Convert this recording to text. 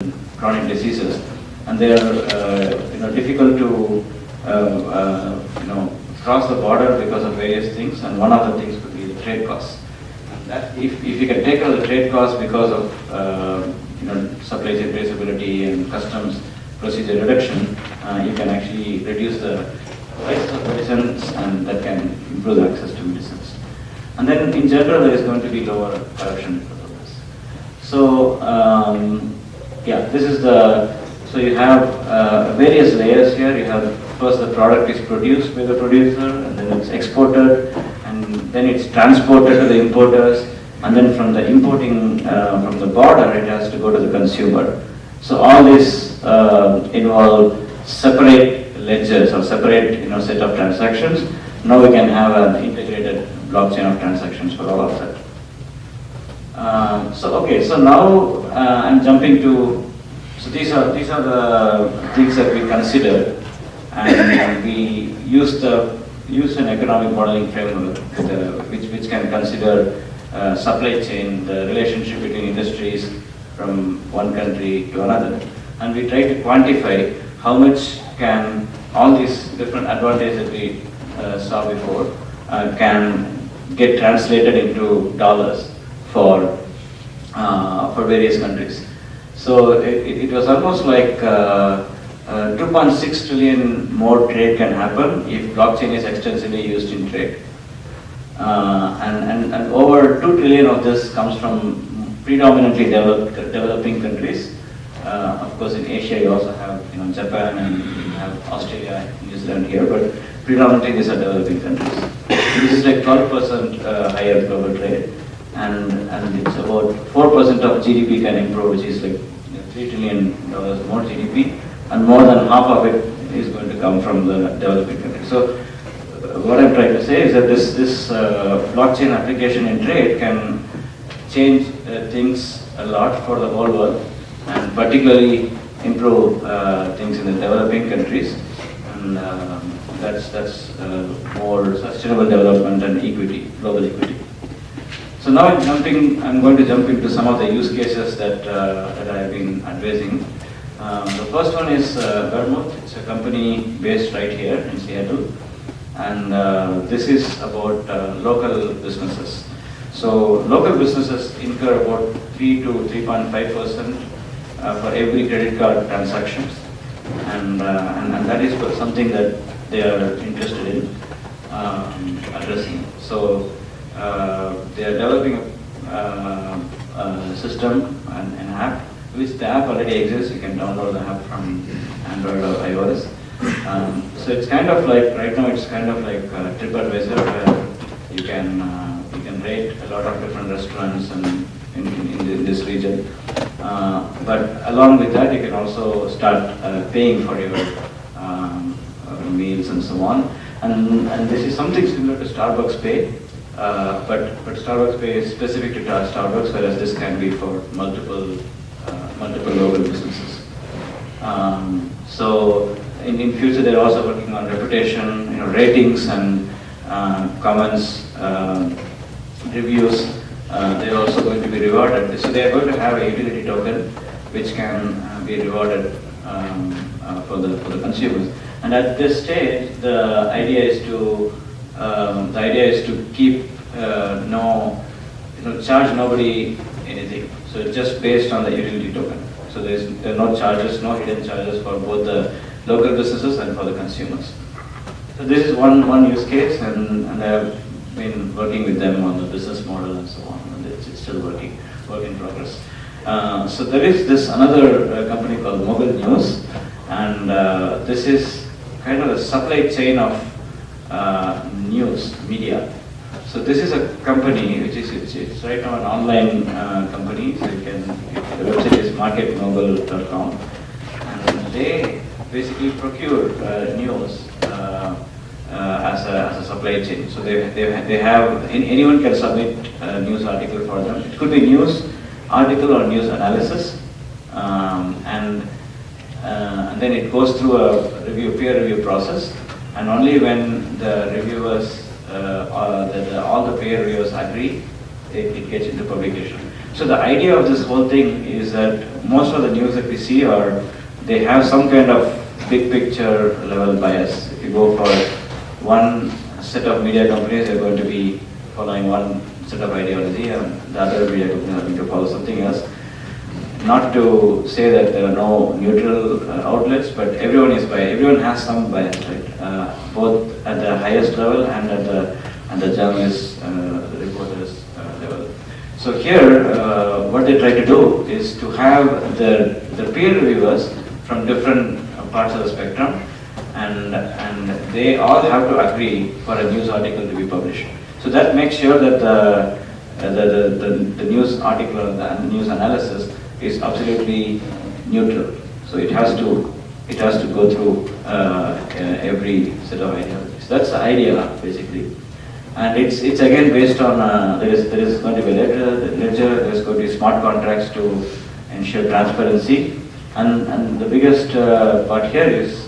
and chronic diseases, and they are difficult to cross the border because of various things, and one of the things could be the trade costs. That if you can take out the trade costs because of supply chain traceability and customs procedure reduction, you can actually reduce the prices of medicines, and that can improve the access to medicines. And then in general there is going to be lower corruption because of this. So this is so you have various layers here. You have first the product is produced by the producer, and then it's exported, and then it's transported to the importers, and then from the importing from the border it has to go to the consumer. So all this involve separate ledgers or separate set of transactions. Now we can have an integrated blockchain of transactions for all of that. So now I'm jumping to. So these are the things that we consider, and we use an economic modeling framework which can consider supply chain, the relationship between industries from one country to another, and we try to quantify how much can all these different advantages that we saw before can get translated into dollars for various countries. So it was almost like 2.6 trillion more trade can happen if blockchain is extensively used in trade. And over 2 trillion of this comes from predominantly developing countries. Of course, in Asia you also have Japan, and you have Australia, New Zealand here, but predominantly these are developing countries. This is like 12% higher global trade, and it's about 4% of GDP can improve, which is like $3 trillion more GDP, and more than half of it is going to come from the developing countries. So what I'm trying to say is that this blockchain application in trade can change things a lot for the whole world, and particularly improve things in the developing countries, and that's more sustainable development and equity, global equity. So now I'm going to jump into some of the use cases that I have been advising. The first one is Vermouth. It's a company based right here in Seattle, and this is about local businesses. So local businesses incur about 3 to 3.5% for every credit card transactions, and that is something that they are interested in addressing. So they are developing a system, an app, which the app already exists. You can download the app from Android or iOS. So it's kind of like, right now it's kind of like TripAdvisor, where you can rate a lot of different restaurants in this region. But along with that, you can also start paying for your meals and so on. And this is something similar to Starbucks Pay, but Starbucks Pay is specific to Starbucks, whereas this can be for multiple local businesses. So in future, they're also working on reputation, ratings and comments, reviews. They're also going to be rewarded. So they are going to have a utility token which can be rewarded for the consumers. And at this stage, the idea is to keep charge nobody anything. So it's just based on the utility token. So there are no charges, no hidden charges for both the local businesses and for the consumers. So this is one use case, and I have been working with them on the business model and so on, and it's still work in progress. So there is this another company called Mobile News, and this is kind of a supply chain of news media. So this is a company which is it's right now an online company. So the website is marketmobile.com, and they basically procure news as a supply chain. So they have anyone can submit a news article for them. It could be news article or news analysis, and then it goes through a peer review process, and only when the reviewers all the peer reviewers agree, it gets into publication. So the idea of this whole thing is that most of the news that we see are, they have some kind of big picture level bias. If you go for one set of media companies, they're going to be following one set of ideology, and the other media companies are going to follow something else. Not to say that there are no neutral outlets, but everyone is biased. Everyone has some bias, right? Both at the highest level and at the journalists, the reporters level. So here, what they try to do is to have the peer reviewers from different parts of the spectrum, and they all have to agree for a news article to be published. So that makes sure that the news article and the news analysis is absolutely neutral. So it has to go through every set of ideologies. That's the idea basically. And it's again based on there is going to be ledger, there is going to be smart contracts to ensure transparency, and the biggest part here is